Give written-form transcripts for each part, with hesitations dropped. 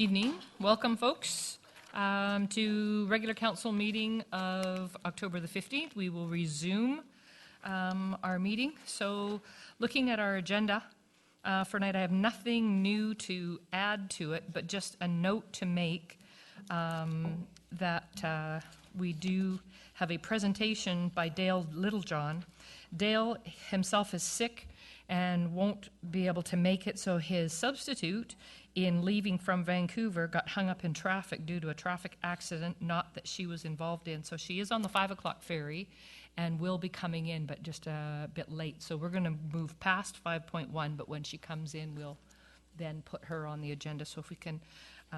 Evening. Welcome, folks, to regular council meeting of October the 15th. We will resume our meeting. So looking at our agenda for tonight, I have nothing new to add to it, but just a note to make that we do have a presentation by Dale Littlejohn. Dale himself is sick and won't be able to make it, so his substitute in leaving from Vancouver got hung up in traffic due to a traffic accident, not that she was involved in. So she is on the 5 o'clock ferry and will be coming in, but just a bit late. So we're going to move past 5.1, but when she comes in, we'll then put her on the agenda. So if we can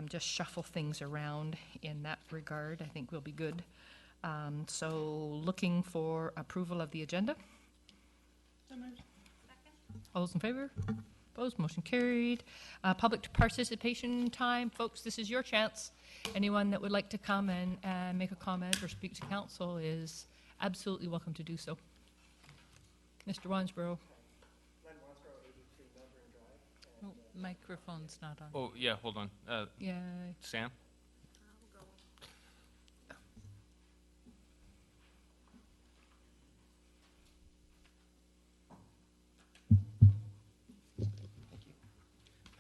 just shuffle things around in that regard, I think we'll be good. So looking for approval of the agenda. So moved. Second. All those in favor? Opposed? Motion carried. Public participation time. Folks, this is your chance. Anyone that would like to come and make a comment or speak to council is absolutely welcome to do so. Mr. Wansborough. Oh, microphone's not on. Oh, yeah, hold on. Yeah. Sam?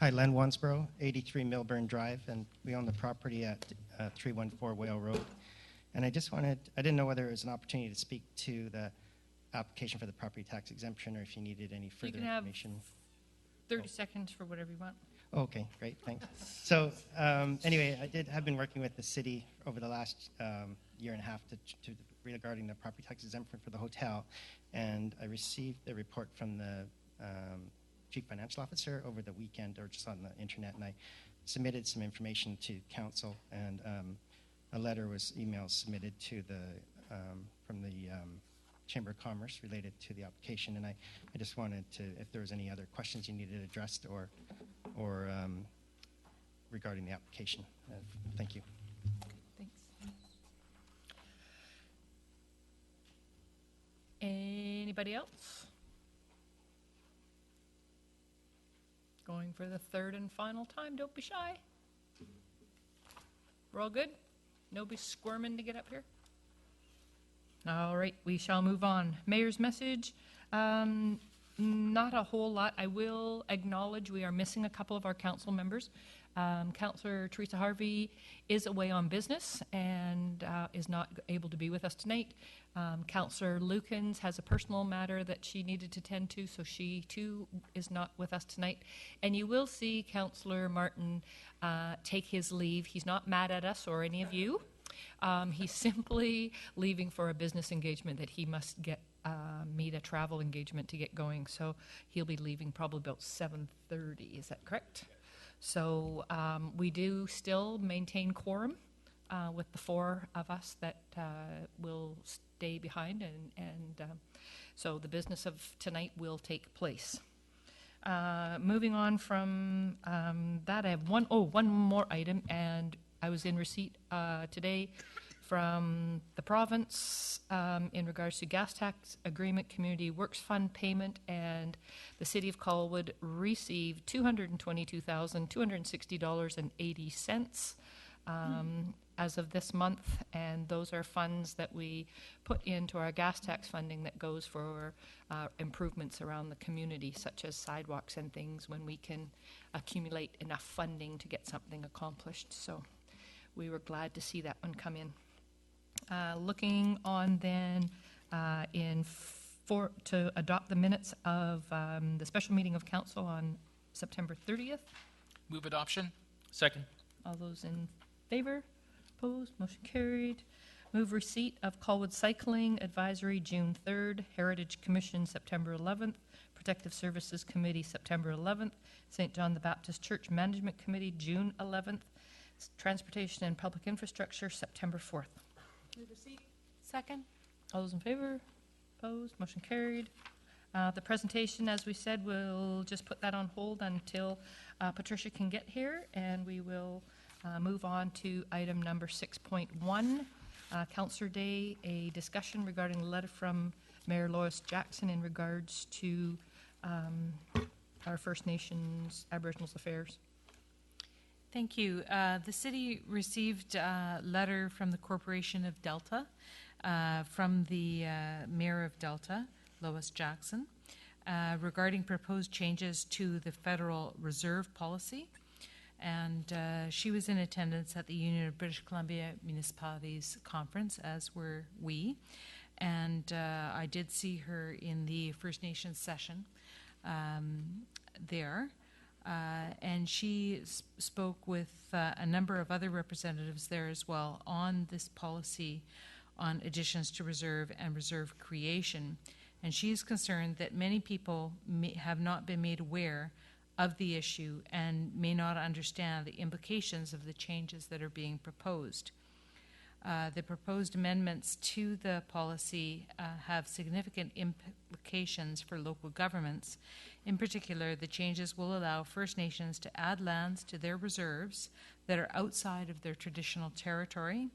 Hi, Len Wansborough, 83 Milburn Drive, and we own the property at 314 Whale Road. And I didn't know whether it was an opportunity to speak to the application for the property tax exemption or if you needed any further information. 30 seconds for whatever you want. Okay, great, thanks. So anyway, I have been working with the city over the last year and a half regarding the property tax exemption for the hotel, and I received the report from the Chief Financial Officer over the weekend or just on the internet, and I submitted some information to council, and a letter was submitted to the from the Chamber of Commerce related to the application, and I just wanted to, if there was any other questions you needed addressed or regarding the application. Thank you. Thanks. Anybody else? Going for the third and final time. Don't be shy. We're all good? Nobody squirming to get up here? All right, we shall move on. Mayor's message. Not a whole lot. I will acknowledge we are missing a couple of our council members. Councillor Teresa Harvey is away on business and is not able to be with us tonight. Councillor Lukens has a personal matter that she needed to tend to, so she too is not with us tonight. And you will see Councillor Martin take his leave. He's not mad at us or any of you. He's simply leaving for a business engagement that he must get meet a travel engagement to get going. So he'll be leaving probably about 7:30. Is that correct? So we do still maintain quorum with the four of us that will stay behind, and so the business of tonight will take place. Moving on from that, I have one more item, and I was in receipt today from the province in regards to gas tax agreement, community works fund payment, and the city of Colwood received $222,260.80 as of this month, and those are funds that we put into our gas tax funding that goes for improvements around the community, such as sidewalks and things, when we can accumulate enough funding to get something accomplished. So we were glad to see that one come in. Looking on then to adopt the minutes of the special meeting of council on September 30th. Move adoption. Second. All those in favor? Opposed? Motion carried. Move receipt of Colwood Cycling Advisory June 3rd, Heritage Commission September 11th, Protective Services Committee September 11th, St. John the Baptist Church Management Committee June 11th, Transportation and Public Infrastructure September 4th. Move receipt. Second. All those in favor? Opposed? Motion carried. The presentation, as we said, we'll just put that on hold until Patricia can get here, and we will move on to item number 6.1, Councillor Day, a discussion regarding a letter from Mayor Lois Jackson in regards to our First Nations Aboriginals affairs. Thank you. The city received a letter from the Corporation of Delta, from the Mayor of Delta, Lois Jackson, regarding proposed changes to the Federal Reserve policy. And she was in attendance at the Union of British Columbia Municipalities Conference, as were we. And I did see her in the First Nations session there. And she spoke with a number of other representatives there as well on this policy on additions to reserve and reserve creation. And she is concerned that many people have not been made aware of the issue and may not understand the implications of the changes that are being proposed. The proposed amendments to the policy have significant implications for local governments. In particular, the changes will allow First Nations to add lands to their reserves that are outside of their traditional territory.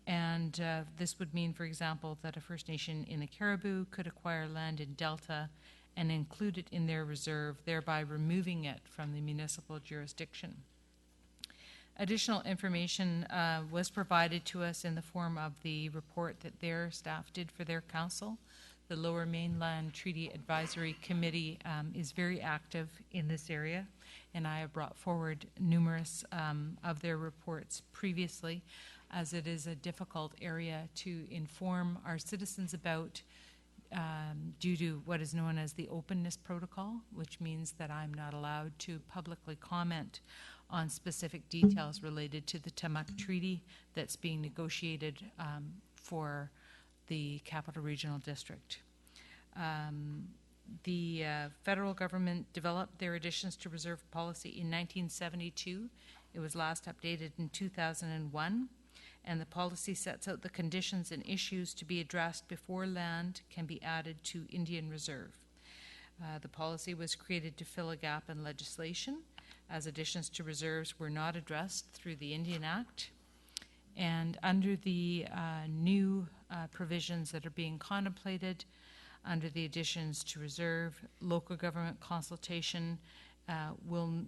And this would mean, for example, that a First Nation in the Caribou could acquire land in Delta and include it in their reserve, thereby removing it from the municipal jurisdiction. Additional information was provided to us in the form of the report that their staff did for their council. The Lower Mainland Treaty Advisory Committee is very active in this area, and I have brought forward numerous of their reports previously, as it is a difficult area to inform our citizens about due to what is known as the openness protocol, which means that I'm not allowed to publicly comment on specific details related to the Timuc Treaty that's being negotiated for the Capital Regional District. The federal government developed their additions to reserve policy in 1972. It was last updated in 2001. And the policy sets out the conditions and issues to be addressed before land can be added to Indian Reserve. The policy was created to fill a gap in legislation, as additions to reserves were not addressed through the Indian Act. And under the new provisions that are being contemplated, under the additions to reserve, local government consultation will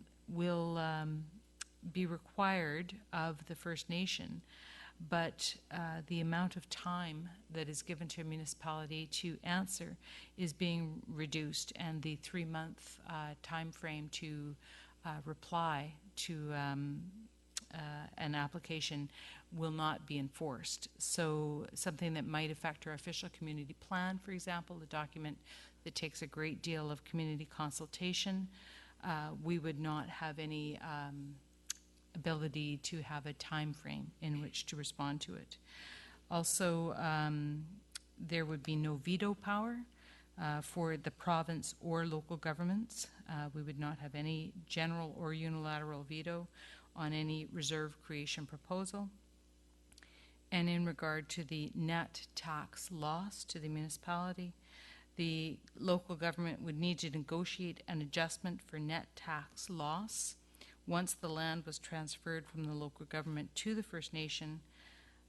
be required of the First Nation. But the amount of time that is given to a municipality to answer is being reduced, and the 3-month time frame to reply to an application will not be enforced. So something that might affect our official community plan, for example, a document that takes a great deal of community consultation, we would not have any ability to have a time frame in which to respond to it. Also, there would be no veto power for the province or local governments. We would not have any general or unilateral veto on any reserve creation proposal. And in regard to the net tax loss to the municipality, the local government would need to negotiate an adjustment for net tax loss once the land was transferred from the local government to the First Nation.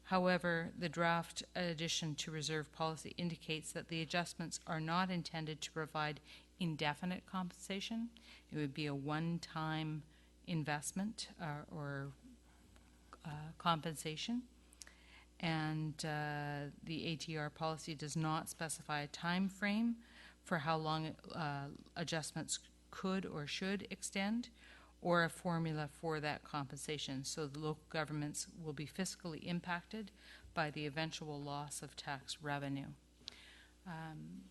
However, the draft addition to reserve policy indicates that the adjustments are not intended to provide indefinite compensation. It would be a one-time investment or compensation. And the ATR policy does not specify a time frame for how long adjustments could or should extend, or a formula for that compensation. So the local governments will be fiscally impacted by the eventual loss of tax revenue.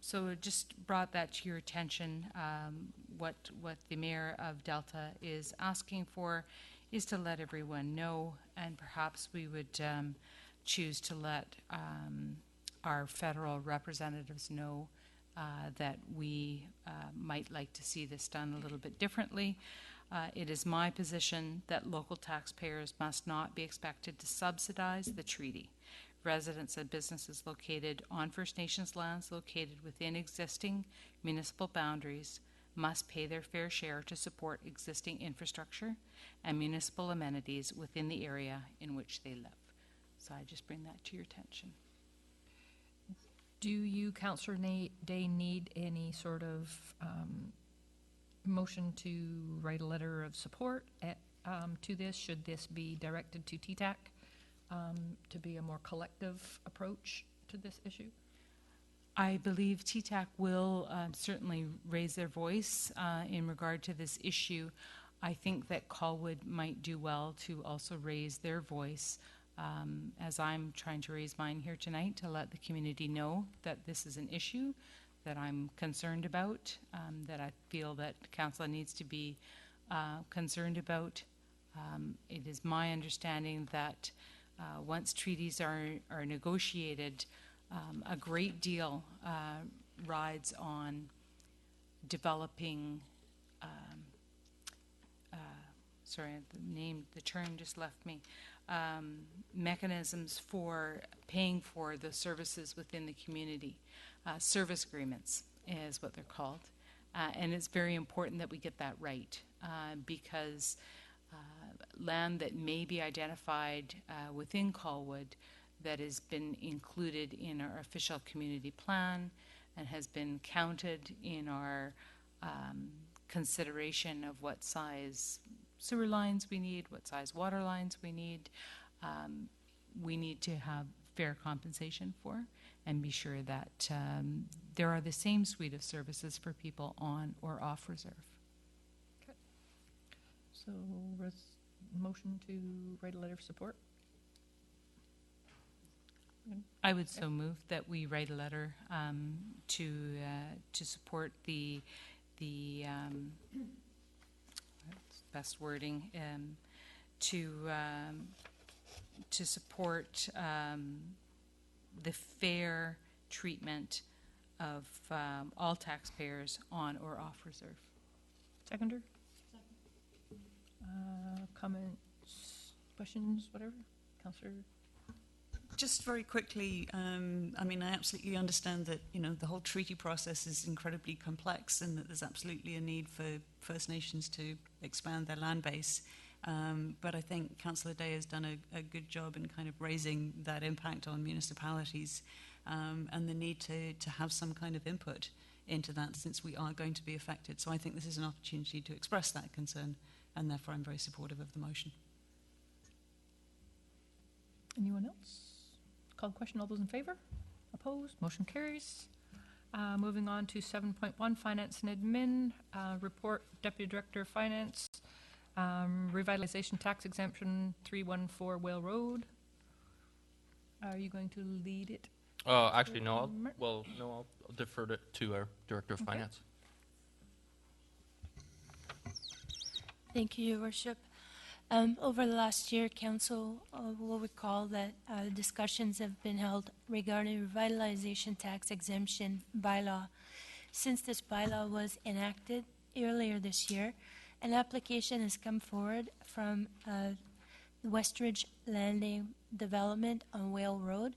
So it just brought that to your attention. What the Mayor of Delta is asking for is to let everyone know, and perhaps we would choose to let our federal representatives know that we might like to see this done a little bit differently. It is my position that local taxpayers must not be expected to subsidize the treaty. Residents and businesses located on First Nations lands located within existing municipal boundaries must pay their fair share to support existing infrastructure and municipal amenities within the area in which they live. So I just bring that to your attention. Do you, Councillor Day, need any sort of motion to write a letter of support to this? Should this be directed to TTAC to be a more collective approach to this issue? I believe TTAC will certainly raise their voice in regard to this issue. I think that Colwood might do well to also raise their voice, as I'm trying to raise mine here tonight, to let the community know that this is an issue that I'm concerned about, that I feel that council needs to be concerned about. It is my understanding that once treaties are negotiated, a great deal rides on developing, the term just left me, mechanisms for paying for the services within the community. Service agreements is what they're called. And it's very important that we get that right, because land that may be identified within Colwood that has been included in our official community plan and has been counted in our consideration of what size sewer lines we need, what size water lines we need to have fair compensation for, and be sure that there are the same suite of services for people on or off reserve. Okay. So, motion to write a letter of support? I would so move that we write a letter to support the best wording, to support the fair treatment of all taxpayers on or off reserve. Seconder? Comments, questions, whatever? Councillor? Just very quickly, I mean, I absolutely understand that, you know, the whole treaty process is incredibly complex and that there's absolutely a need for First Nations to expand their land base. But I think Councillor Day has done a good job in kind of raising that impact on municipalities and the need to have some kind of input into that, since we are going to be affected. So I think this is an opportunity to express that concern, and therefore I'm very supportive of the motion. Anyone else? Call the question. All those in favor? Opposed? Motion carries. Moving on to 7.1, Finance and Admin. Report, Deputy Director of Finance. Revitalization Tax Exemption 314 Whale Road. Are you going to lead it? Actually, no. I'll defer it to our Director of Finance. Thank you, Your Worship. Over the last year, Council will recall that discussions have been held regarding revitalization tax exemption bylaw. Since this bylaw was enacted earlier this year, an application has come forward from Westridge Landing Development on Whale Road.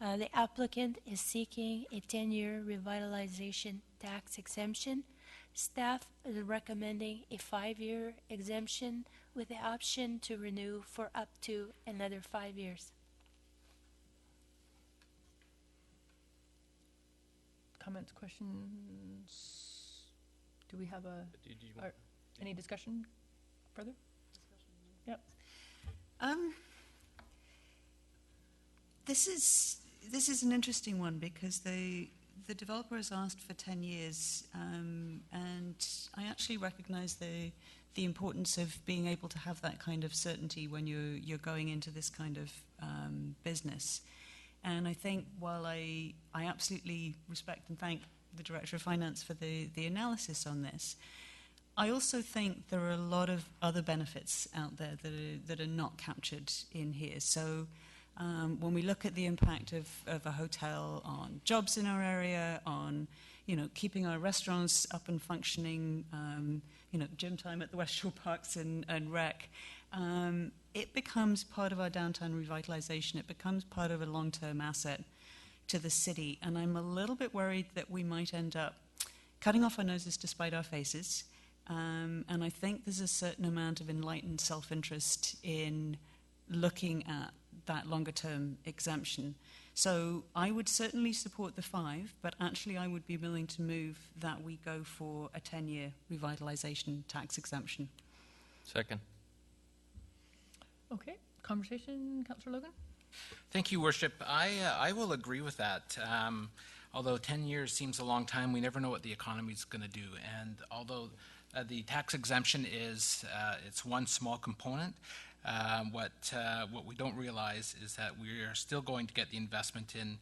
The applicant is seeking a 10-year revitalization tax exemption. Staff is recommending a 5-year exemption with the option to renew for up to another 5 years. Comments, questions? Do we have any discussion further? Yep. This is an interesting one because the developer has asked for 10 years, and I actually recognise the importance of being able to have that kind of certainty when you're going into this kind of business. And I think while I absolutely respect and thank the Director of Finance for the analysis on this, I also think there are a lot of other benefits out there that are not captured in here. So when we look at the impact of a hotel on jobs in our area, on keeping our restaurants up and functioning, gym time at the West Shore Parks and Rec, it becomes part of our downtown revitalization. It becomes part of a long-term asset to the city. And I'm a little bit worried that we might end up cutting off our noses to spite our faces. And I think there's a certain amount of enlightened self-interest in looking at that longer-term exemption. So I would certainly support the 5, but actually I would be willing to move that we go for a 10-year revitalization tax exemption. Second. Okay, conversation, Councillor Logan? Thank you, Worship. I will agree with that. Although 10 years seems a long time, we never know what the economy is going to do. And although the tax exemption is it's one small component, what we don't realize is that we are still going to get the investment in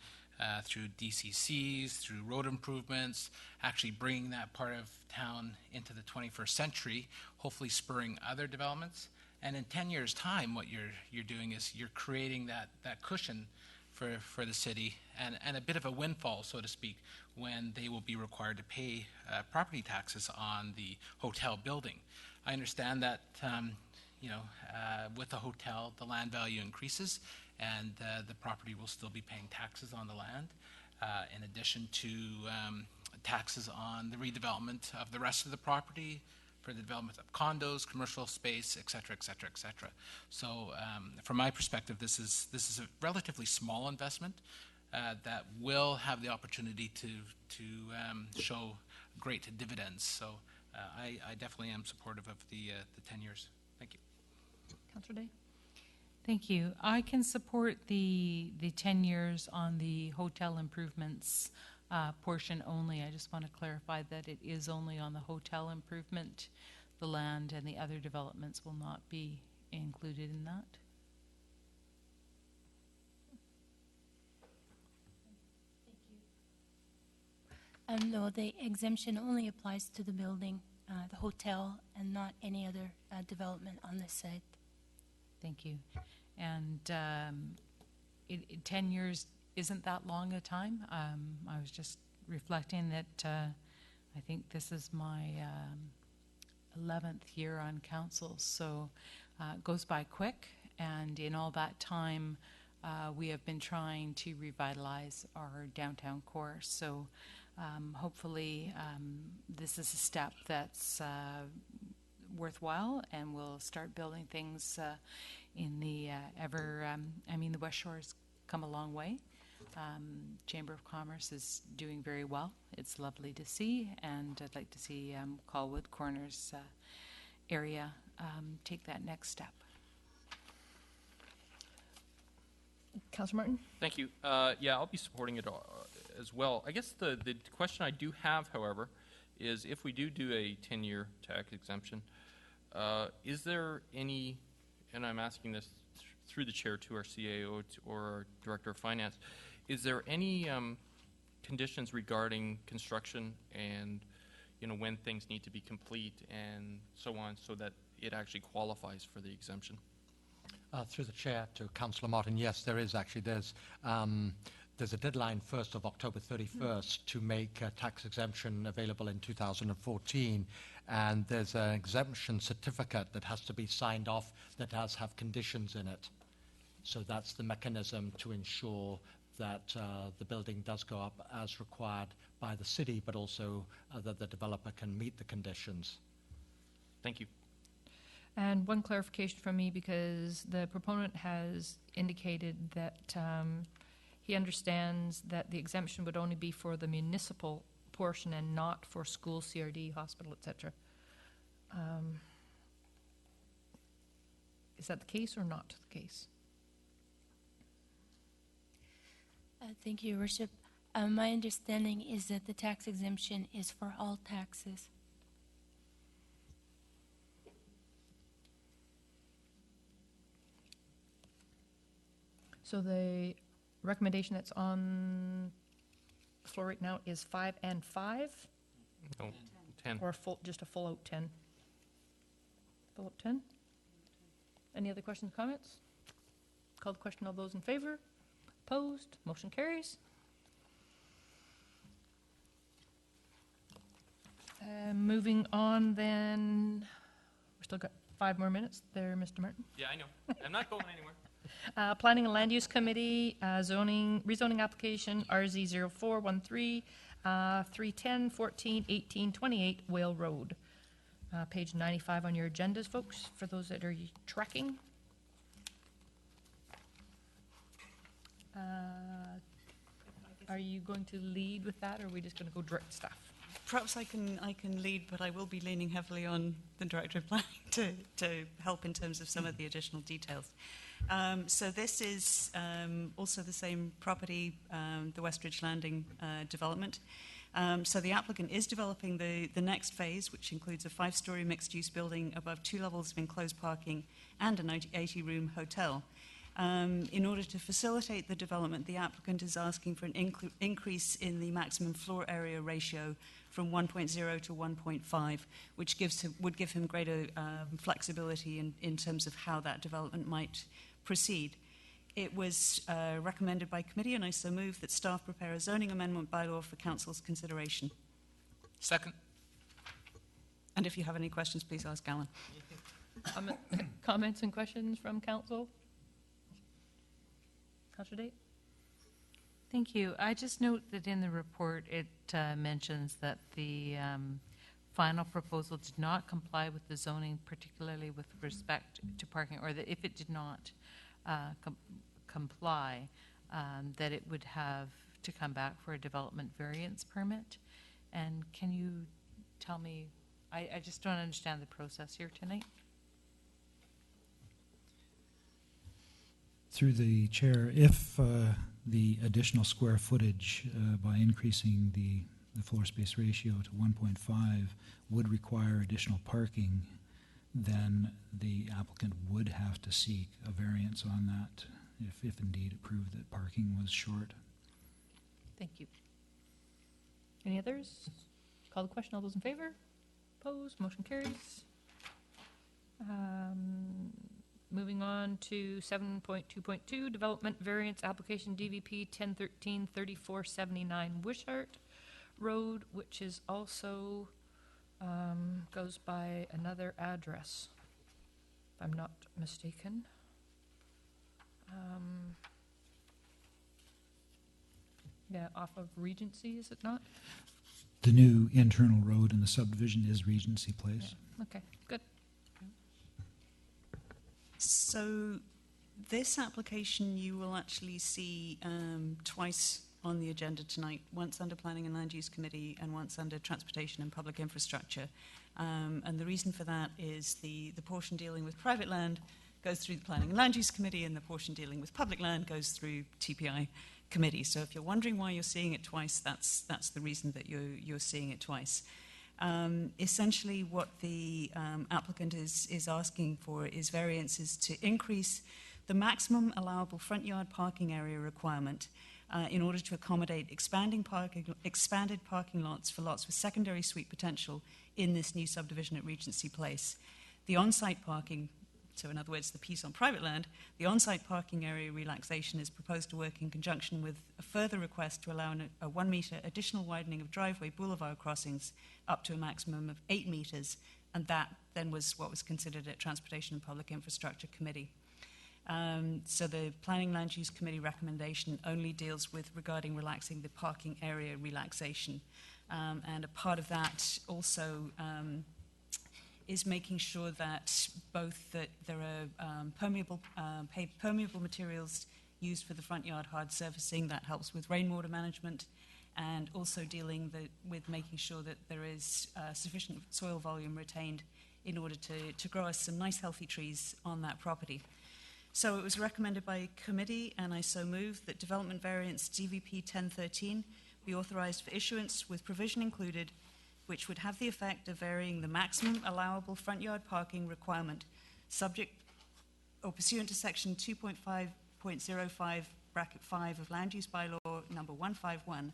through DCCs, through road improvements, actually bringing that part of town into the 21st century, hopefully spurring other developments. And in 10 years' time, what you're doing is you're creating that cushion for the city and a bit of a windfall, so to speak, when they will be required to pay property taxes on the hotel building. I understand that, with the hotel, the land value increases and the property will still be paying taxes on the land, in addition to taxes on the redevelopment of the rest of the property, for the development of condos, commercial space, et cetera, et cetera, et cetera. So from my perspective, this is a relatively small investment that will have the opportunity to show great dividends. So I definitely am supportive of the 10 years. Thank you. Councillor Day? Thank you. I can support the 10 years on the hotel improvements portion only. I just want to clarify that it is only on the hotel improvement. The land and the other developments will not be included in that. No, the exemption only applies to the building, the hotel, and not any other development on this site. Thank you. And 10 years isn't that long a time. I was just reflecting that I think this is my 11th year on council, so it goes by quick, and in all that time we have been trying to revitalize our downtown core. So hopefully this is a step that's worthwhile, and we'll start building things in the the West Shore has come a long way. Chamber of Commerce is doing very well. It's lovely to see, and I'd like to see Colwood Corners area take that next step. Councillor Martin? Thank you. Yeah, I'll be supporting it as well. I guess the question I do have, however, is if we do a 10-year tax exemption, is there any, and I'm asking this through the chair to our CAO or our Director of Finance, is there any conditions regarding construction and when things need to be complete and so on, so that it actually qualifies for the exemption? Through the chair to Councillor Martin, yes, there is actually. There's a deadline 1st of October 31st to make tax exemption available in 2014, and there's an exemption certificate that has to be signed off that does have conditions in it. So that's the mechanism to ensure that the building does go up as required by the city, but also that the developer can meet the conditions. Thank you. And one clarification from me, because the proponent has indicated that he understands that the exemption would only be for the municipal portion and not for school, CRD, hospital, etc. Is that the case or not the case? Thank you, Your Worship. My understanding is that the tax exemption is for all taxes. So the recommendation that's on the floor right now is 5 and 5? No, 10. Or just a full out 10? Full out 10? Any other questions, comments? Call the question. All those in favor? Opposed? Motion carries. Moving on then, we've still got 5 more minutes there, Mr. Martin. Yeah, I know. I'm not going anywhere. Planning and Land Use Committee, rezoning application RZ0413, 310, 14, 18, 28 Whale Road. Page 95 on your agendas, folks, for those that are tracking. Are you going to lead with that, or are we just going to go direct stuff? perhaps I can lead, but I will be leaning heavily on the Director of Planning to help in terms of some of the additional details. So this is also the same property, the Westridge Landing development. So the applicant is developing the next phase, which includes a 5-story mixed-use building above 2 levels of enclosed parking and an 80-room hotel. In order to facilitate the development, the applicant is asking for an increase in the maximum floor area ratio from 1.0 to 1.5, which would give him greater flexibility in terms of how that development might proceed. It was recommended by committee, and I so move that staff prepare a zoning amendment bylaw for council's consideration. Second. And if you have any questions, please ask Alan. Comments and questions from council? Councillor Date? Thank you. I just note that in the report it mentions that the final proposal did not comply with the zoning, particularly with respect to parking, or that if it did not comply, that it would have to come back for a development variance permit. And can you tell me, I just don't understand the process here tonight. Through the chair, if the additional square footage by increasing the floor space ratio to 1.5 would require additional parking, then the applicant would have to seek a variance on that if indeed it proved that parking was short. Thank you. Any others? Call the question. All those in favor? Opposed? Motion carries. Moving on to 7.2.2, Development Variance Application DVP 1013-3479 Wishart Road, which is also goes by another address, if I'm not mistaken. Yeah, off of Regency, is it not? The new internal road in the subdivision is Regency Place. Yeah. Okay, good. So this application you will actually see twice on the agenda tonight, once under Planning and Land Use Committee and once under Transportation and Public Infrastructure. And the reason for that is the portion dealing with private land goes through the Planning and Land Use Committee, and the portion dealing with public land goes through TPI Committee. So if you're wondering why you're seeing it twice, that's the reason that you're seeing it twice. Essentially what the applicant is asking for is variances to increase the maximum allowable front yard parking area requirement in order to accommodate expanded parking lots for lots with secondary suite potential in this new subdivision at Regency Place. The on-site parking, so in other words, the piece on private land, the on-site parking area relaxation is proposed to work in conjunction with a further request to allow a 1 metre additional widening of driveway boulevard crossings up to a maximum of 8 metres, and that then was what was considered at Transportation and Public Infrastructure Committee. So the Planning Land Use Committee recommendation only deals with regarding relaxing the parking area relaxation. And a part of that also is making sure that both that there are permeable materials used for the front yard hard surfacing that helps with rainwater management, and also dealing with making sure that there is sufficient soil volume retained in order to grow us some nice healthy trees on that property. So it was recommended by committee, and I so move that development variance DVP 1013 be authorised for issuance with provision included, which would have the effect of varying the maximum allowable front yard parking requirement subject or pursuant to section 2.5.05 bracket 5 of Land Use Bylaw number 151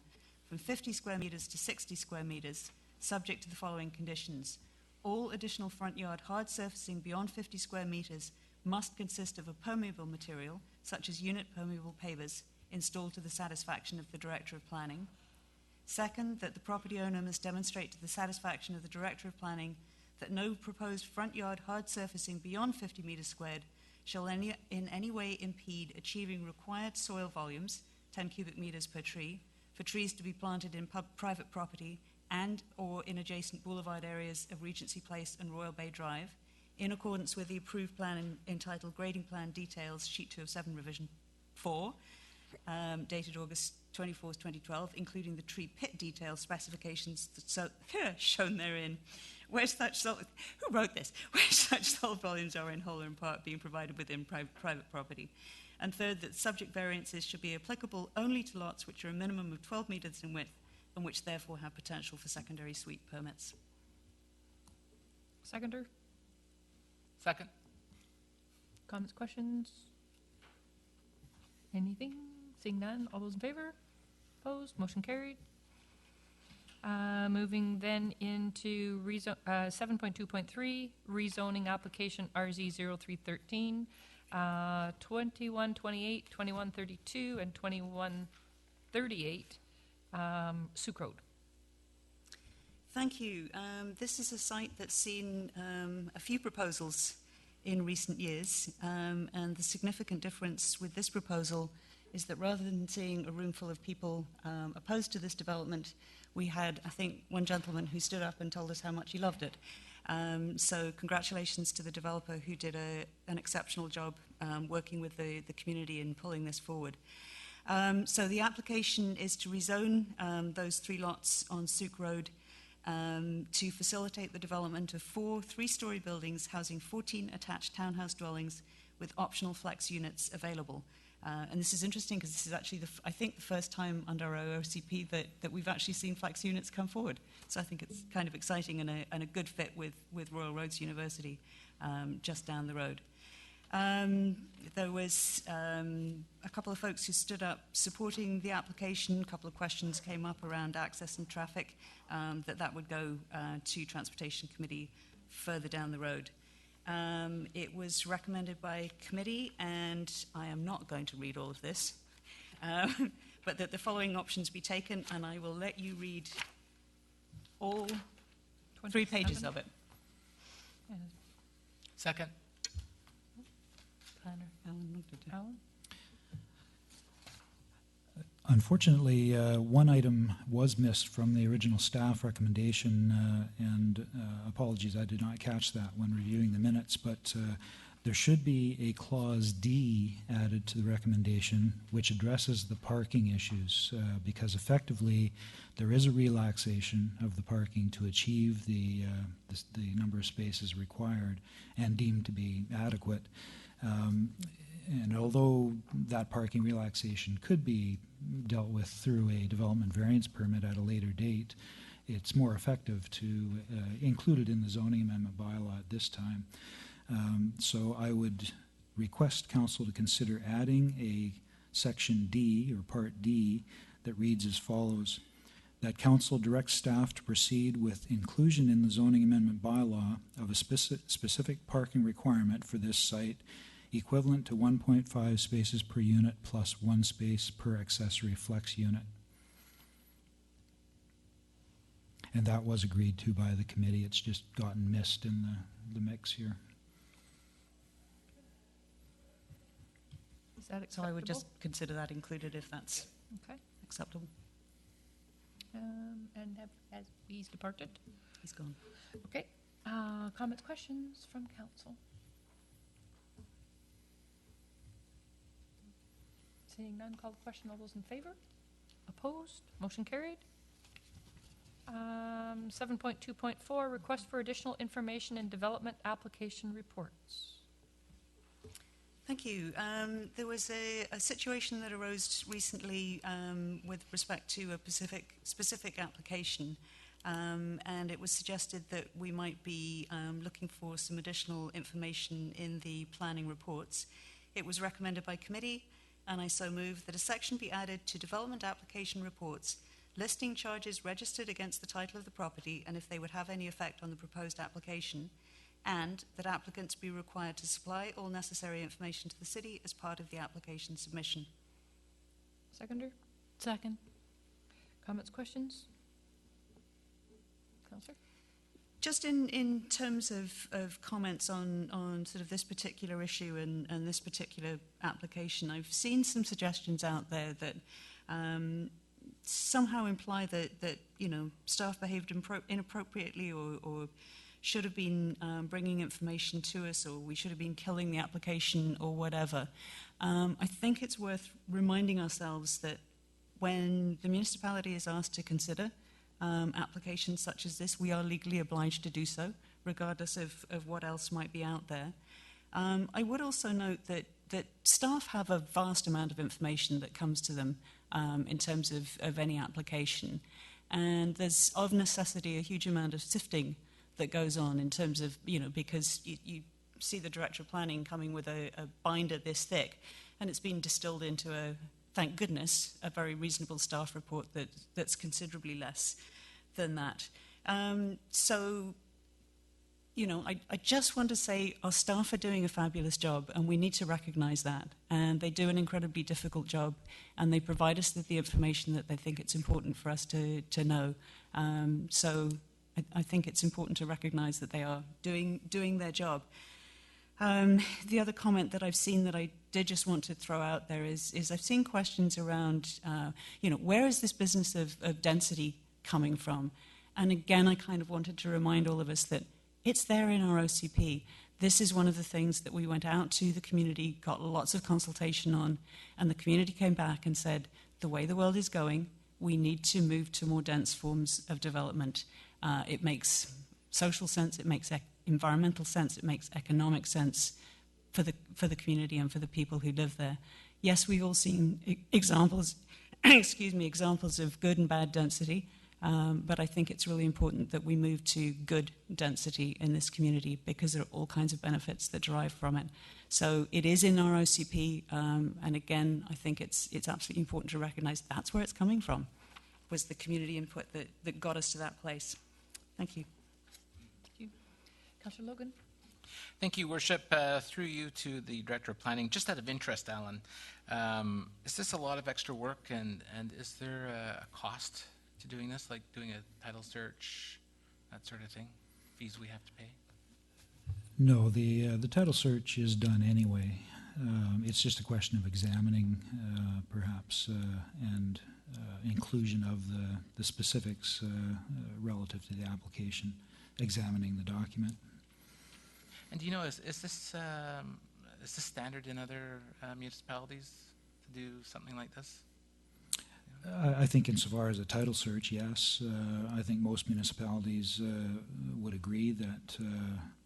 from 50 square metres to 60 square metres, subject to the following conditions. All additional front yard hard surfacing beyond 50 square metres must consist of a permeable material, such as unit permeable pavers, installed to the satisfaction of the Director of Planning. Second, that the property owner must demonstrate to the satisfaction of the Director of Planning that no proposed front yard hard surfacing beyond 50 metres squared shall in any way impede achieving required soil volumes, 10 cubic metres per tree, for trees to be planted in private property and or in adjacent boulevard areas of Regency Place and Royal Bay Drive, in accordance with the approved plan entitled Grading Plan Details, Sheet 2 of 7, Revision 4, dated August 24th, 2012, including the tree pit detail specifications shown therein, who wrote this? Where such sold volumes are in whole or in part being provided within private property. And third, that subject variances should be applicable only to lots which are a minimum of 12 metres in width and which therefore have potential for secondary suite permits. Seconder? Second. Comments, questions? Anything? Seeing none, all those in favor? Opposed? Motion carried. Moving then into 7.2.3, rezoning application RZ 0313, 2128, 2132, and 2138, Souk Road. Thank you. This is a site that's seen a few proposals in recent years, and the significant difference with this proposal is that rather than seeing a room full of people opposed to this development, we had, I think, one gentleman who stood up and told us how much he loved it. So congratulations to the developer who did an exceptional job working with the community in pulling this forward. So the application is to rezone those 3 lots on Souk Road to facilitate the development of 4 three-storey buildings housing 14 attached townhouse dwellings with optional flex units available. And this is interesting because this is actually, I think, the first time under our OCP that we've actually seen flex units come forward. So I think it's kind of exciting and a good fit with Royal Roads University just down the road. There was a couple of folks who stood up supporting the application. A couple of questions came up around access and traffic, that would go to Transportation Committee further down the road. It was recommended by committee, and I am not going to read all of this, but that the following options be taken, and I will let you read all 3 pages of it. Second. Planner. Alan? Unfortunately, one item was missed from the original staff recommendation, and apologies, I did not catch that when reviewing the minutes, but there should be a clause D added to the recommendation which addresses the parking issues, because effectively there is a relaxation of the parking to achieve the number of spaces required and deemed to be adequate. And although that parking relaxation could be dealt with through a development variance permit at a later date, it's more effective to include it in the zoning amendment bylaw at this time. So I would request council to consider adding a section D, or part D, that reads as follows: that council directs staff to proceed with inclusion in the zoning amendment bylaw of a specific parking requirement for this site equivalent to 1.5 spaces per unit plus 1 space per accessory flex unit. And that was agreed to by the committee. It's just gotten missed in the mix here. Is that So acceptable? I would just consider that included if that's Okay. acceptable. And has he's departed? He's gone. Okay. Comments, questions from council? Seeing none, call the question. All those in favor? Opposed? Motion carried. 7.2.4, request for additional information and development application reports. Thank you. There was a situation that arose recently with respect to a specific application, and it was suggested that we might be looking for some additional information in the planning reports. It was recommended by committee, and I so move that a section be added to development application reports listing charges registered against the title of the property and if they would have any effect on the proposed application, and that applicants be required to supply all necessary information to the city as part of the application submission. Seconder? Second. Comments, questions? Councillor? Just in terms of comments on sort of this particular issue and this particular application, I've seen some suggestions out there that somehow imply that you know, staff behaved inappropriately or should have been bringing information to us, or we should have been killing the application or whatever. I think it's worth reminding ourselves that when the municipality is asked to consider applications such as this, we are legally obliged to do so, regardless of what else might be out there. I would also note that staff have a vast amount of information that comes to them in terms of any application. And there's, of necessity, a huge amount of sifting that goes on in terms of, because you see the Director of Planning coming with a binder this thick, and it's been distilled into thank goodness, a very reasonable staff report that's considerably less than that. I just want to say our staff are doing a fabulous job, and we need to recognise that. And they do an incredibly difficult job, and they provide us with the information that they think it's important for us to know. I think it's important to recognise that they are doing their job. The other comment that I've seen that I did just want to throw out there is I've seen questions around, where is this business of density coming from? And again, I kind of wanted to remind all of us that it's there in our OCP. This is one of the things that we went out to the community, got lots of consultation on, and the community came back and said, the way the world is going, we need to move to more dense forms of development. It makes social sense, it makes environmental sense, it makes economic sense for the community and for the people who live there. Yes, we've all seen examples, examples of good and bad density, but I think it's really important that we move to good density in this community because there are all kinds of benefits that derive from it. So it is in our OCP, and again, I think it's absolutely important to recognise that's where it's coming from, was the community input that got us to that place. Thank you. Thank you. Councillor Logan. Thank you, Worship. Through you to the Director of Planning, just out of interest, Alan, is this a lot of extra work, and is there a cost to doing this, like doing a title search, that sort of thing, fees we have to pay? No, the title search is done anyway. It's just a question of examining, perhaps, and inclusion of the specifics relative to the application, examining the document. And do you know, is this standard in other municipalities to do something like this? I think insofar as a title search, yes. I think most municipalities would agree that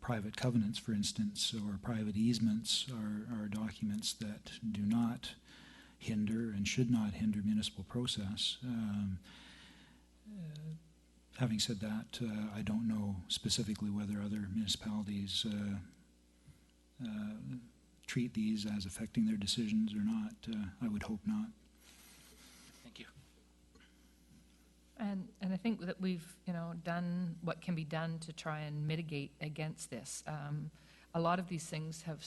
private covenants, for instance, or private easements are documents that do not hinder and should not hinder municipal process. Having said that, I don't know specifically whether other municipalities treat these as affecting their decisions or not. I would hope not. Thank you. And I think that we've, done what can be done to try and mitigate against this. A lot of these things have,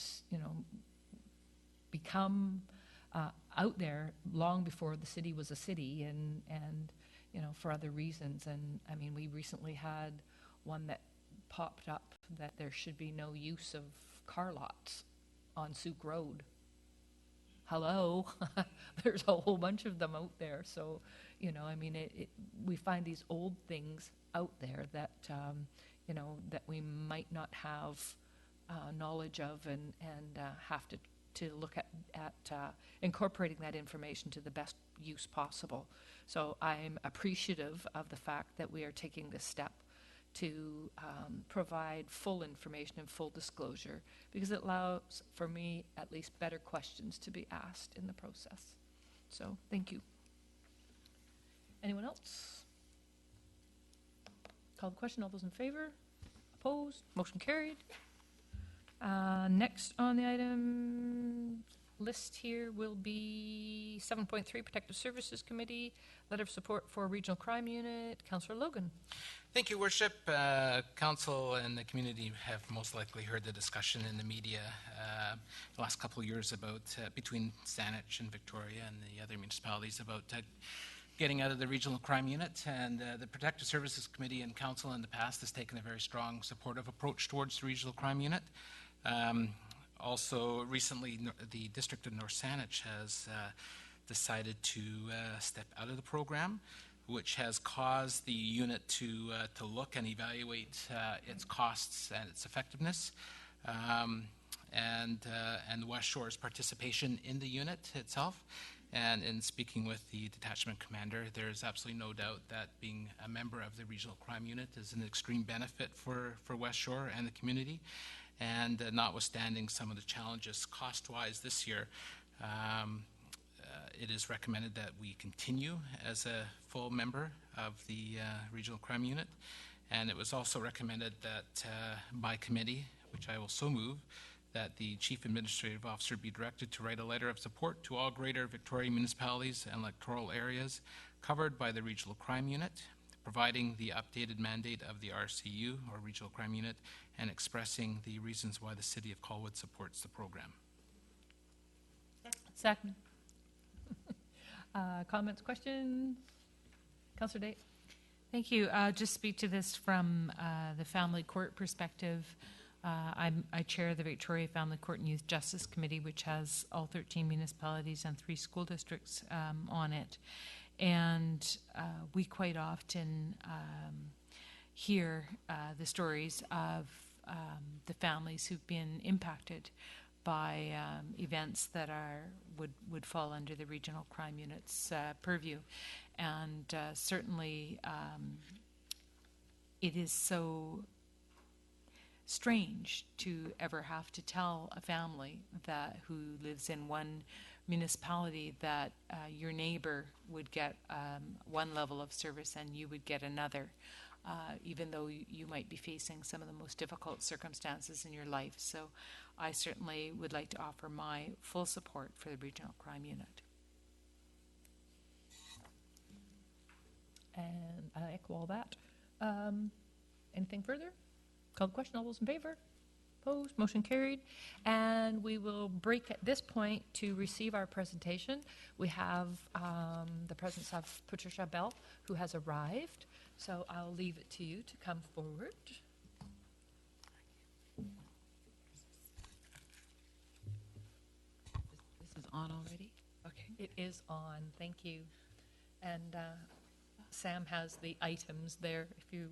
become out there long before the city was a city, and for other reasons. And I mean, we recently had one that popped up that there should be no use of car lots on Souk Road. Hello, there's a whole bunch of them out there. So, we find these old things out there that, that we might not have knowledge of, and have to look at incorporating that information to the best use possible. So I'm appreciative of the fact that we are taking this step to provide full information and full disclosure, because it allows, for me, at least better questions to be asked in the process. So thank you. Anyone else? Call the question. All those in favor? Opposed? Motion carried. Next on the item list here will be 7.3, Protective Services Committee, letter of support for Regional Crime Unit. Councillor Logan. Thank you, Worship. Council and the community have most likely heard the discussion in the media the last couple of years about between Saanich and Victoria and the other municipalities about getting out of the Regional Crime Unit. And the Protective Services Committee and Council in the past has taken a very strong supportive approach towards the Regional Crime Unit. Also, recently, the District of North Saanich has decided to step out of the program, which has caused the unit to look and evaluate its costs and its effectiveness, and the West Shore's participation in the unit itself. And in speaking with the detachment commander, there's absolutely no doubt that being a member of the Regional Crime Unit is an extreme benefit for West Shore and the community. And notwithstanding some of the challenges cost-wise this year, it is recommended that we continue as a full member of the Regional Crime Unit. And it was also recommended that by committee, which I will so move, that the Chief Administrative Officer be directed to write a letter of support to all Greater Victoria municipalities and electoral areas covered by the Regional Crime Unit, providing the updated mandate of the RCU, or Regional Crime Unit, and expressing the reasons why the City of Colwood supports the program. Second. Comments, questions? Councillor Day? Thank you. Just speak to this from the family court perspective. I chair the Victoria Family Court and Youth Justice Committee, which has all 13 municipalities and 3 school districts on it. And we quite often hear the stories of the families who've been impacted by events that would fall under the Regional Crime Unit's purview. And certainly it is so strange to ever have to tell a family who lives in one municipality that your neighbor would get one level of service and you would get another, even though you might be facing some of the most difficult circumstances in your life. So I certainly would like to offer my full support for the Regional Crime Unit. And I echo all that. Anything further? Call the question. All those in favor? Opposed? Motion carried. And we will break at this point to receive our presentation. We have the presence of Patricia Bell, who has arrived. So I'll leave it to you to come forward. This is on already? Okay. It is on. Thank you. And Sam has the items there if you...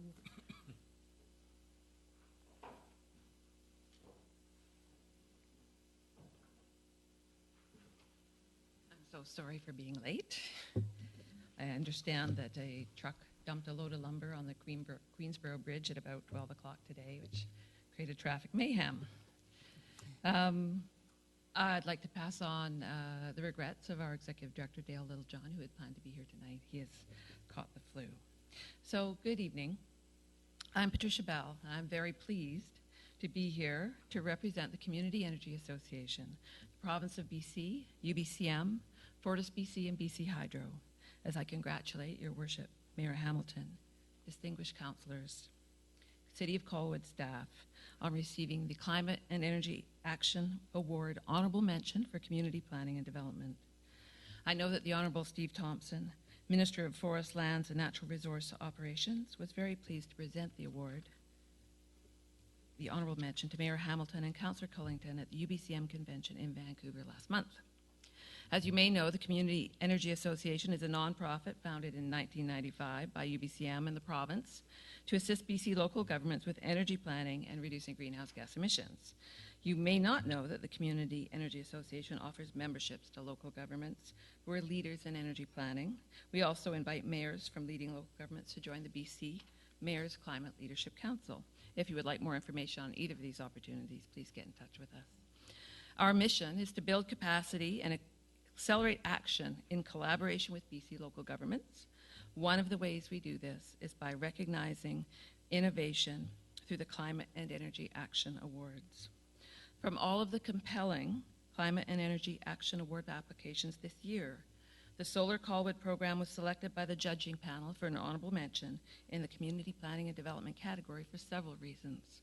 So sorry for being late. I understand that a truck dumped a load of lumber on the Queensboro Bridge at about 12 o'clock today, which created traffic mayhem. I'd like to pass on the regrets of our Executive Director, Dale Littlejohn, who had planned to be here tonight. He has caught the flu. So, good evening. I'm Patricia Bell, and I'm very pleased to be here to represent the Community Energy Association, the Province of BC, UBCM, Fortis BC, and BC Hydro, as I congratulate Your Worship, Mayor Hamilton, distinguished councillors, City of Colwood staff, on receiving the Climate and Energy Action Award Honourable Mention for Community Planning and Development. I know that the Honourable Steve Thompson, Minister of Forest, Lands and Natural Resource Operations, was very pleased to present the award, the Honourable Mention, to Mayor Hamilton and Councillor Cullington at the UBCM Convention in Vancouver last month. As you may know, the Community Energy Association is a non-profit founded in 1995 by UBCM and the province to assist BC local governments with energy planning and reducing greenhouse gas emissions. You may not know that the Community Energy Association offers memberships to local governments who are leaders in energy planning. We also invite mayors from leading local governments to join the BC Mayor's Climate Leadership Council. If you would like more information on either of these opportunities, please get in touch with us. Our mission is to build capacity and accelerate action in collaboration with BC local governments. One of the ways we do this is by recognizing innovation through the Climate and Energy Action Awards. From all of the compelling Climate and Energy Action Award applications this year, the Solar Colwood program was selected by the judging panel for an honorable mention in the Community Planning and Development category for several reasons.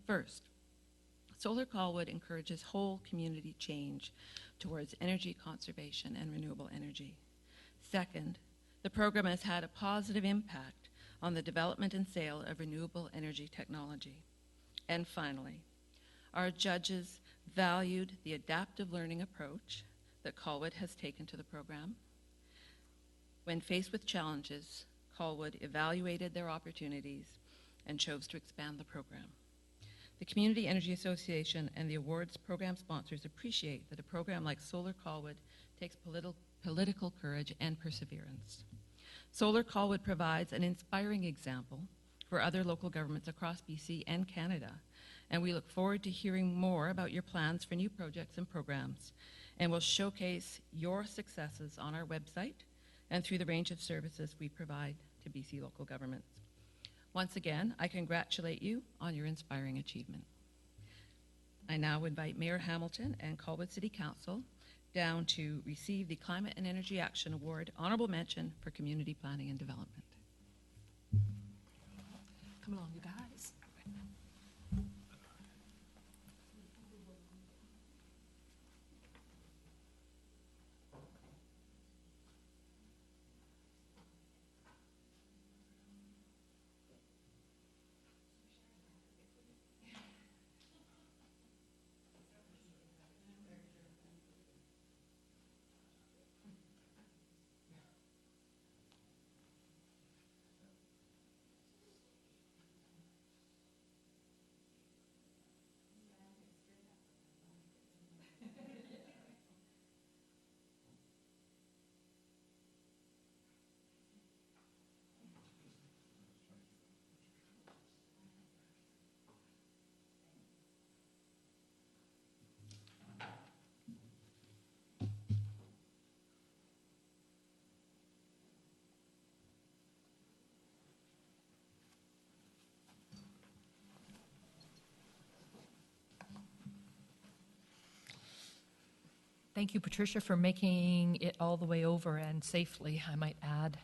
First, Solar Colwood encourages whole community change towards energy conservation and renewable energy. Second, the program has had a positive impact on the development and sale of renewable energy technology. And finally, our judges valued the adaptive learning approach that Colwood has taken to the program. When faced with challenges, Colwood evaluated their opportunities and chose to expand the program. The Community Energy Association and the awards program sponsors appreciate that a program like Solar Colwood takes political courage and perseverance. Solar Colwood provides an inspiring example for other local governments across BC and Canada, and we look forward to hearing more about your plans for new projects and programs, and will showcase your successes on our website and through the range of services we provide to BC local governments. Once again, I congratulate you on your inspiring achievement. I now invite Mayor Hamilton and Colwood City Council down to receive the Climate and Energy Action Award Honourable Mention for Community Planning and Development. Come along, you guys. Thank you, Patricia, for making it all the way over and safely, I might add.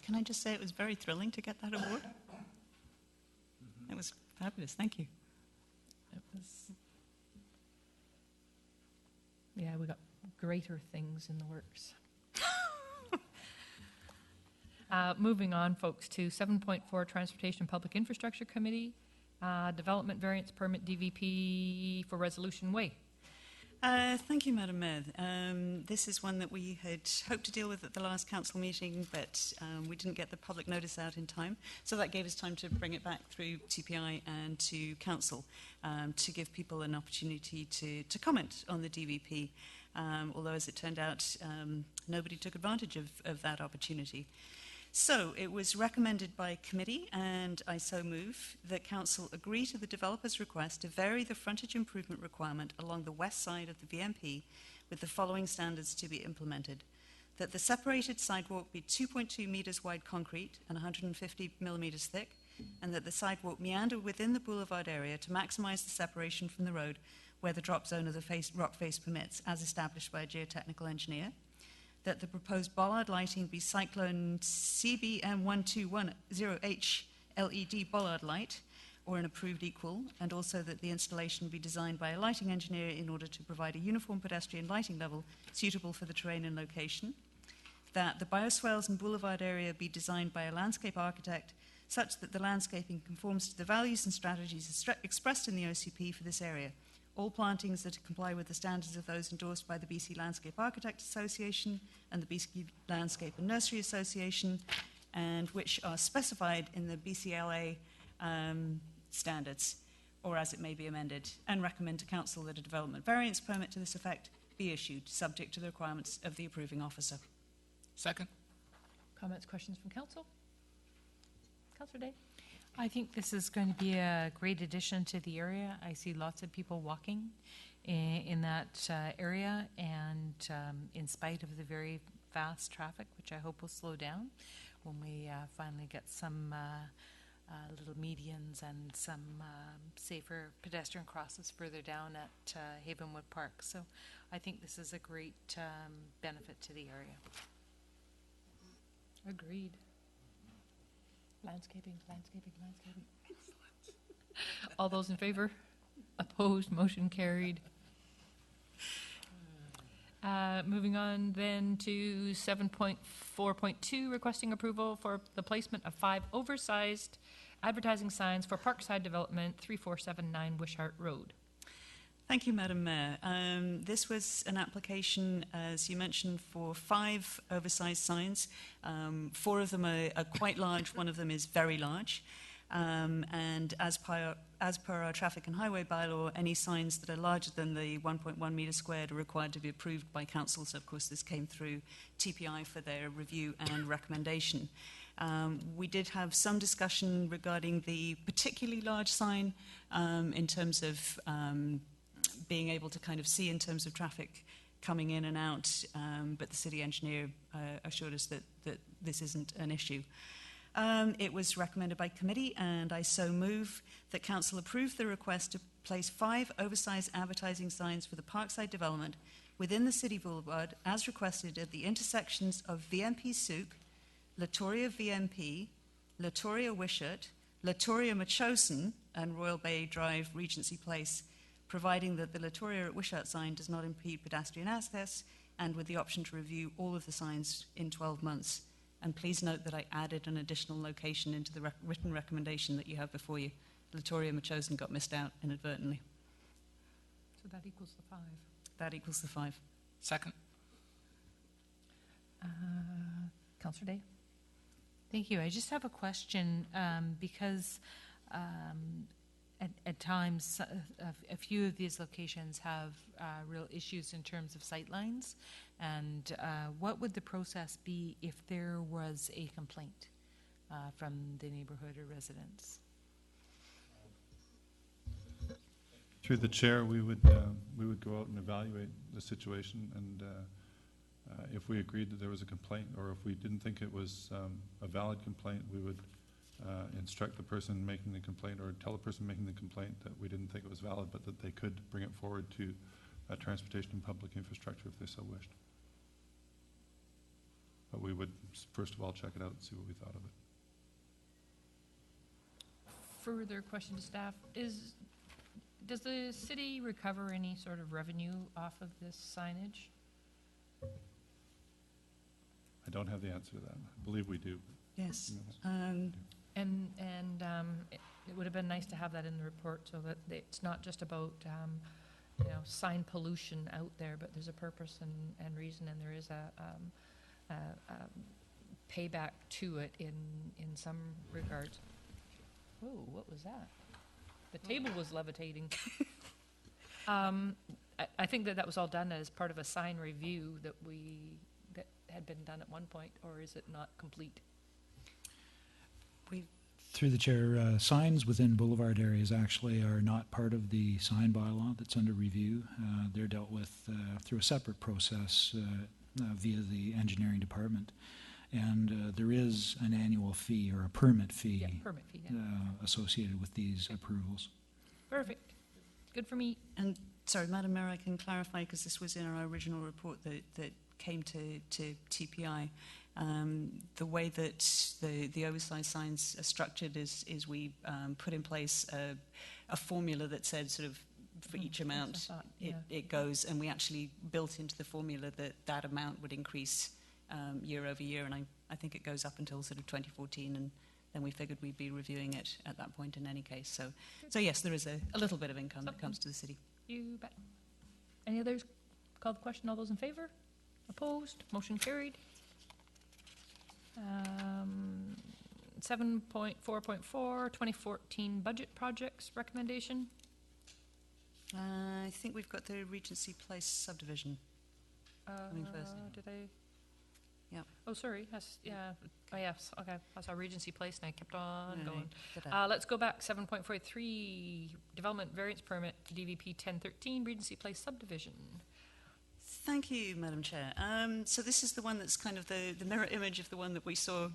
Can I just say it was very thrilling to get that award? It was fabulous. Thank you. It was, yeah, we got greater things in the works. Moving on, folks, to 7.4 Transportation Public Infrastructure Committee, Development Variance Permit DVP for Resolution Way. Thank you, Madam Mayor. This is one that we had hoped to deal with at the last council meeting, but we didn't get the public notice out in time. So that gave us time to bring it back through TPI and to council to give people an opportunity to comment on the DVP. Although, as it turned out, nobody took advantage of that opportunity. So it was recommended by committee, and I so move, that council agree to the developer's request to vary the frontage improvement requirement along the west side of the VMP with the following standards to be implemented. That the separated sidewalk be 2.2 metres wide concrete and 150 millimetres thick, and that the sidewalk meander within the boulevard area to maximise the separation from the road where the drop zone of the rock face permits, as established by a geotechnical engineer. That the proposed bollard lighting be Cyclone CBM1210H LED bollard light, or an approved equal, and also that the installation be designed by a lighting engineer in order to provide a uniform pedestrian lighting level suitable for the terrain and location. That the bioswales and boulevard area be designed by a landscape architect such that the landscaping conforms to the values and strategies expressed in the OCP for this area. All plantings that comply with the standards of those endorsed by the BC Landscape Architects Association and the BC Landscape and Nursery Association, and which are specified in the BCLA standards, or as it may be amended, and recommend to council that a development variance permit to this effect be issued, subject to the requirements of the approving officer. Second. Comments, questions from council? Councillor Day? I think this is going to be a great addition to the area. I see lots of people walking in that area, and in spite of the very fast traffic, which I hope will slow down when we finally get some little medians and some safer pedestrian crosses further down at Havenwood Park. So I think this is a great benefit to the area. Agreed. Landscaping, landscaping, landscaping. Excellent. All those in favor? Opposed? Motion carried. Moving on then to 7.4.2, requesting approval for the placement of 5 oversized advertising signs for Parkside Development, 3479 Wishart Road. Thank you, Madam Mayor. This was an application, as you mentioned, for 5 oversized signs. 4 of them are quite large, one of them is very large. And as per our traffic and highway bylaw, any signs that are larger than the 1.1 metre squared are required to be approved by council. So, of course, this came through TPI for their review and recommendation. We did have some discussion regarding the particularly large sign in terms of being able to kind of see in terms of traffic coming in and out, but the city engineer assured us that this isn't an issue. It was recommended by committee, and I so move that council approve the request to place 5 oversized advertising signs for the Parkside development within the city boulevard as requested at the intersections of VMP Souk, Latoria VMP, Latoria Wishart, Latoria Machosen, and Royal Bay Drive, Regency Place, providing that the Latoria at Wishart sign does not impede pedestrian access, and with the option to review all of the signs in 12 months. And please note that I added an additional location into the written recommendation that you have before you. Latoria Machosen got missed out inadvertently. So that equals the 5. That equals the 5. Second. Councillor Day? Thank you. I just have a question because at times a few of these locations have real issues in terms of sightlines. And what would the process be if there was a complaint from the neighborhood or residents? Through the chair, we would go out and evaluate the situation, and if we agreed that there was a complaint, or if we didn't think it was a valid complaint, we would instruct the person making the complaint, or tell the person making the complaint that we didn't think it was valid, but that they could bring it forward to transportation and public infrastructure if they so wished. But we would first of all check it out and see what we thought of it. Further question to staff. Does the city recover any sort of revenue off of this signage? I don't have the answer to that. I believe we do. Yes. And it would have been nice to have that in the report so that it's not just about sign pollution out there, but there's a purpose and reason, and there is a payback to it in some regards. Whoa, what was that? The table was levitating. I think that was all done as part of a sign review that had been done at one point, or is it not complete? Through the chair, signs within boulevard areas actually are not part of the sign bylaw that's under review. They're dealt with through a separate process via the engineering department. And there is an annual fee or a permit fee, associated with these approvals. Perfect. Good for me. And sorry, Madam Mayor, I can clarify because this was in our original report that came to TPI. The way that the oversized signs are structured is we put in place a formula that said sort of for each amount it goes, and we actually built into the formula that amount would increase year over year, and I think it goes up until sort of 2014, and then we figured we'd be reviewing it at that point in any case. So yes, there is a little bit of income that comes to the city. You bet. Any others? Call the question. All those in favour? Opposed? Motion carried. 7.4.4, 2014 budget projects recommendation. I think we've got the Regency Place subdivision coming first. Did I? Yeah. Oh, sorry. Yeah. Oh, yes. Okay. I saw Regency Place and I kept on going. No. Let's go back. 7.43, development variance permit, DVP 1013, Regency Place subdivision. Thank you, Madam Chair. So this is the one that's kind of the mirror image of the one that we saw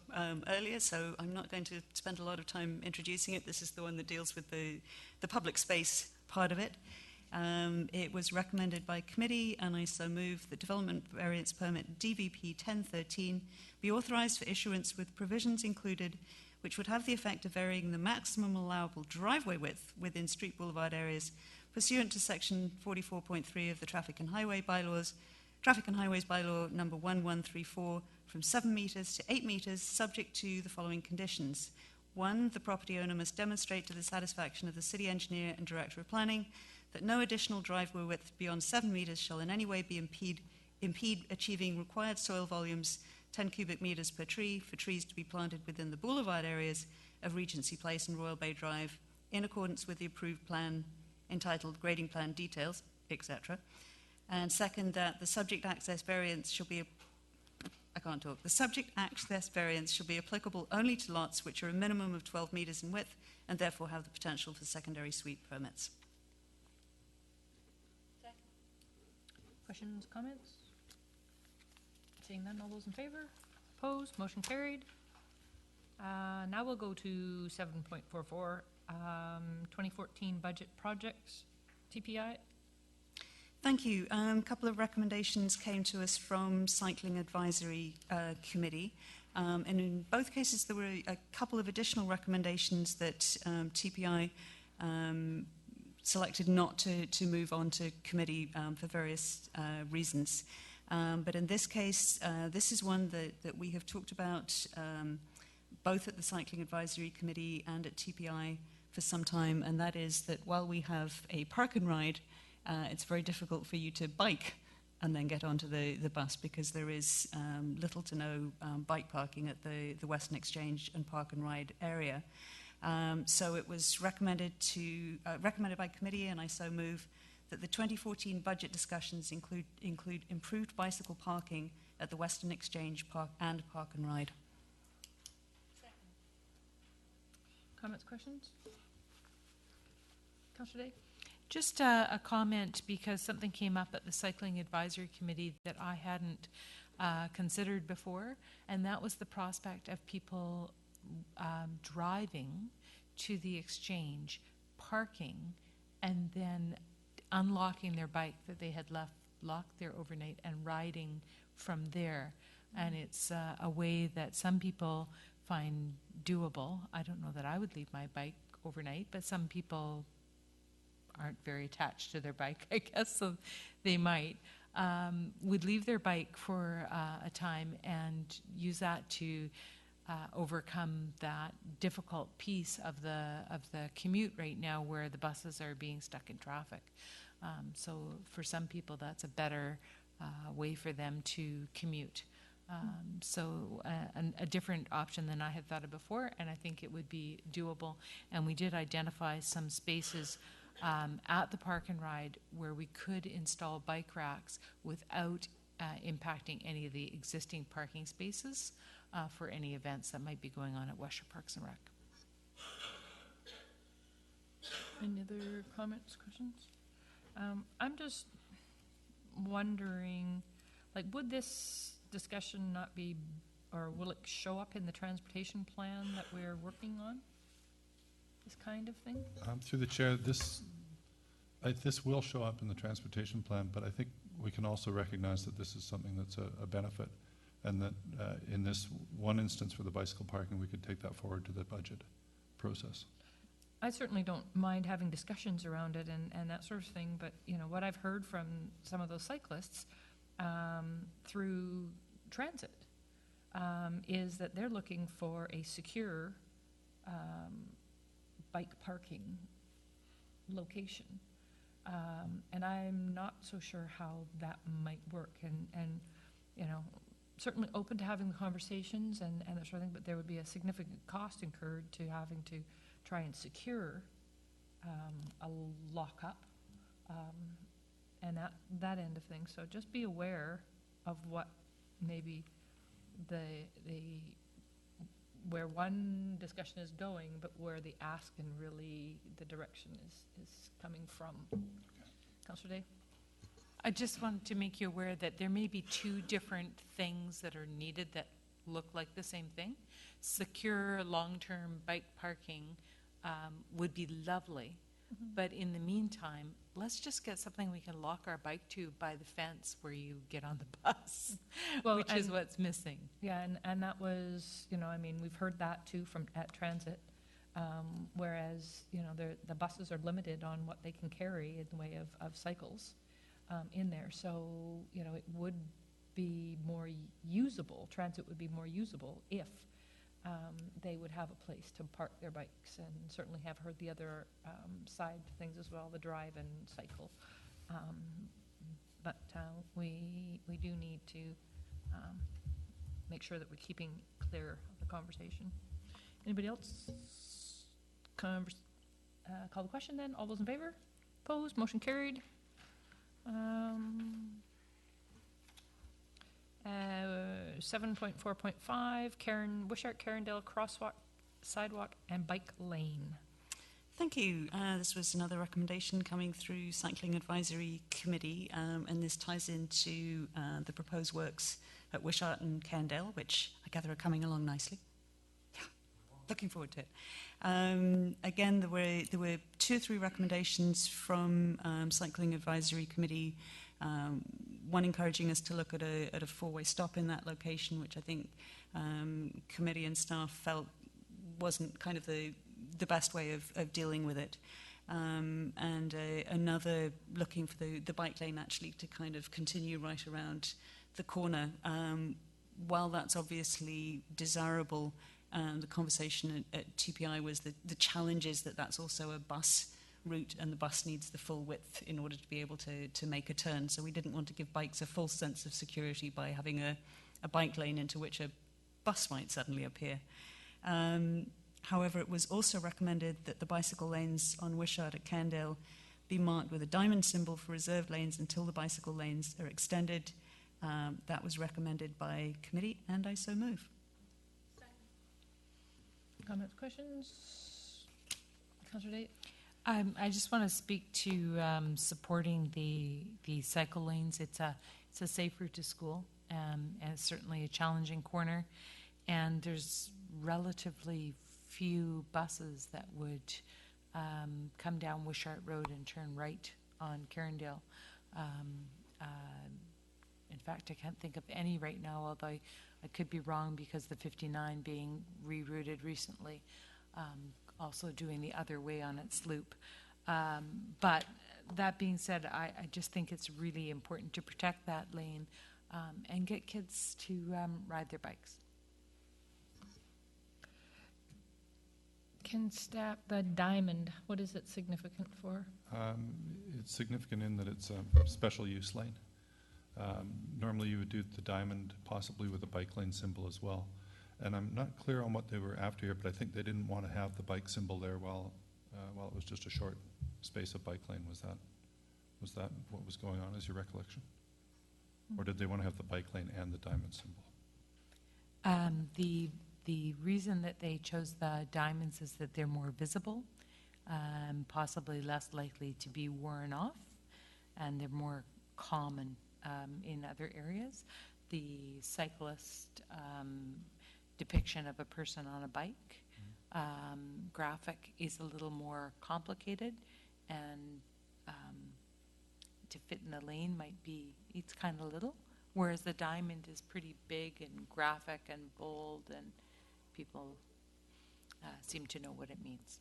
earlier, so I'm not going to spend a lot of time introducing it. This is the one that deals with the public space part of it. It was recommended by committee, and I so move that development variance permit DVP 1013 be authorised for issuance with provisions included which would have the effect of varying the maximum allowable driveway width within street boulevard areas pursuant to section 44.3 of the Traffic and Highway Bylaws, Traffic and Highways Bylaw number 1134, from 7 metres to 8 metres, subject to the following conditions. 1, the property owner must demonstrate to the satisfaction of the city engineer and director of planning that no additional driveway width beyond 7 metres shall in any way be impede achieving required soil volumes 10 cubic metres per tree for trees to be planted within the boulevard areas of Regency Place and Royal Bay Drive in accordance with the approved plan entitled Grading Plan Details, etc. And second, that the subject access variance shall be the subject access variance shall be applicable only to lots which are a minimum of 12 metres in width and therefore have the potential for secondary sweep permits. Questions, comments? Seeing none, all those in favor? Opposed? Motion carried. Now we'll go to 7.44, 2014 budget projects, TPI. Thank you. A couple of recommendations came to us from Cycling Advisory Committee. And in both cases, there were a couple of additional recommendations that TPI selected not to move on to committee for various reasons. But in this case, this is one that we have talked about both at the Cycling Advisory Committee and at TPI for some time, and that is that while we have a park and ride, it's very difficult for you to bike and then get onto the bus because there is little to no bike parking at the Western Exchange and Park and Ride area. So it was recommended by committee, and I so move that the 2014 budget discussions include improved bicycle parking at the Western Exchange Park and Park and Ride. Comments, questions? Councillor Day? Just a comment, because something came up at the Cycling Advisory Committee that I hadn't considered before, and that was the prospect of people driving to the exchange, parking, and then unlocking their bike that they had left locked there overnight and riding from there. And it's a way that some people find doable. I don't know that I would leave my bike overnight, but some people aren't very attached to their bike, I guess, so they might, would leave their bike for a time and use that to overcome that difficult piece of the commute right now where the buses are being stuck in traffic. So for some people, that's a better way for them to commute. So a different option than I had thought of before, and I think it would be doable. And we did identify some spaces at the Park and Ride where we could install bike racks without impacting any of the existing parking spaces for any events that might be going on at Westshore Parks and Rec. Any other comments, questions? I'm just wondering, like, would this discussion not be, or will it show up in the transportation plan that we're working on? This kind of thing? Through the chair, this will show up in the transportation plan, but I think we can also recognize that this is something that's a benefit, and that in this one instance for the bicycle parking, we could take that forward to the budget process. I certainly don't mind having discussions around it and that sort of thing, but what I've heard from some of those cyclists through transit is that they're looking for a secure bike parking location. And I'm not so sure how that might work, and certainly open to having the conversations and that sort of thing, but there would be a significant cost incurred to having to try and secure a lockup and that end of things. So just be aware of what maybe where one discussion is going, but where the ask and really the direction is coming from. Councillor Day? I just wanted to make you aware that there may be two different things that are needed that look like the same thing. Secure long-term bike parking would be lovely, but in the meantime, let's just get something we can lock our bike to by the fence where you get on the bus, which is what's missing. Yeah, and that was, we've heard that too at transit, whereas, the buses are limited on what they can carry in the way of cycles in there. So, it would be more usable, transit would be more usable if they would have a place to park their bikes, and certainly have heard the other side things as well, the drive and cycle. But we do need to make sure that we're keeping clear of the conversation. Anybody else? Call the question then. All those in favor? Opposed? Motion carried. 7.4.5, Wishart Carindale crosswalk, sidewalk, and bike lane. Thank you. This was another recommendation coming through Cycling Advisory Committee, and this ties into the proposed works at Wishart and Carindale, which I gather are coming along nicely. Yeah, looking forward to it. Again, there were 2 or 3 recommendations from Cycling Advisory Committee. One encouraging us to look at a 4-way stop in that location, which I think committee and staff felt wasn't kind of the best way of dealing with it. And another looking for the bike lane actually to kind of continue right around the corner. While that's obviously desirable, the conversation at TPI was the challenge is that that's also a bus route, and the bus needs the full width in order to be able to make a turn. So we didn't want to give bikes a false sense of security by having a bike lane into which a bus might suddenly appear. However, it was also recommended that the bicycle lanes on Wishart at Carindale be marked with a diamond symbol for reserved lanes until the bicycle lanes are extended. That was recommended by committee, and I so move. Comments, questions? Councillor Date? I just want to speak to supporting the cycle lanes. It's a safe route to school, and it's certainly a challenging corner. And there's relatively few buses that would come down Wishart Road and turn right on Carindale. In fact, I can't think of any right now, although I could be wrong because the 59 being rerouted recently. Also doing the other way on its loop. But that being said, I just think it's really important to protect that lane and get kids to ride their bikes. Can staff, the diamond, what is it significant for? It's significant in that it's a special use lane. Normally you would do the diamond possibly with a bike lane symbol as well. And I'm not clear on what they were after here, but I think they didn't want to have the bike symbol there while it was just a short space of bike lane. Was that what was going on, is your recollection? Or did they want to have the bike lane and the diamond symbol? The reason that they chose the diamonds is that they're more visible, possibly less likely to be worn off, and they're more common in other areas. The cyclist depiction of a person on a bike graphic is a little more complicated, and to fit in the lane might be, it's kind of little, whereas the diamond is pretty big and graphic and bold, and people seem to know what it means.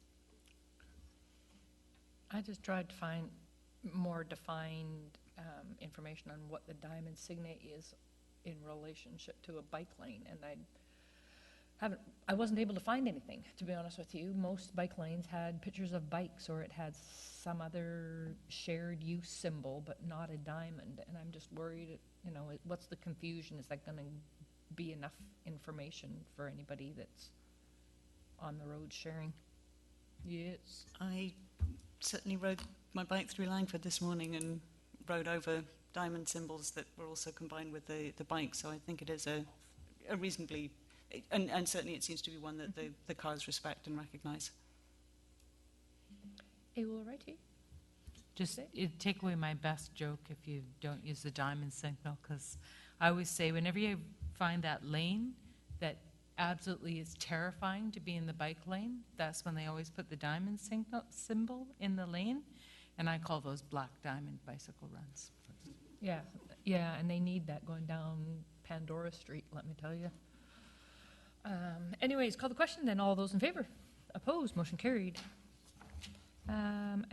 I just tried to find more defined information on what the diamond signet is in relationship to a bike lane, and I wasn't able to find anything, to be honest with you. Most bike lanes had pictures of bikes, or it had some other shared use symbol, but not a diamond. And I'm just worried, what's the confusion? Is that going to be enough information for anybody that's on the road sharing? Yes. I certainly rode my bike through Langford this morning and rode over diamond symbols that were also combined with the bike. So I think it is a reasonably... And certainly it seems to be one that the cars respect and recognise. All righty. Just take away my best joke if you don't use the diamond signal, because I always say whenever you find that lane that absolutely is terrifying to be in the bike lane, that's when they always put the diamond symbol in the lane, and I call those black diamond bicycle runs. Yeah, and they need that going down Pandora Street, let me tell you. Anyways, call the question then. All those in favor? Opposed? Motion carried. And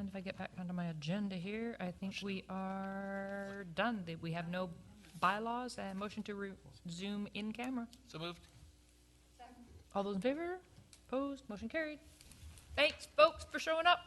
if I get back onto my agenda here, I think we are done. We have no bylaws and motion to resume in camera. So moved. All those in favor? Opposed? Motion carried. Thanks, folks, for showing up.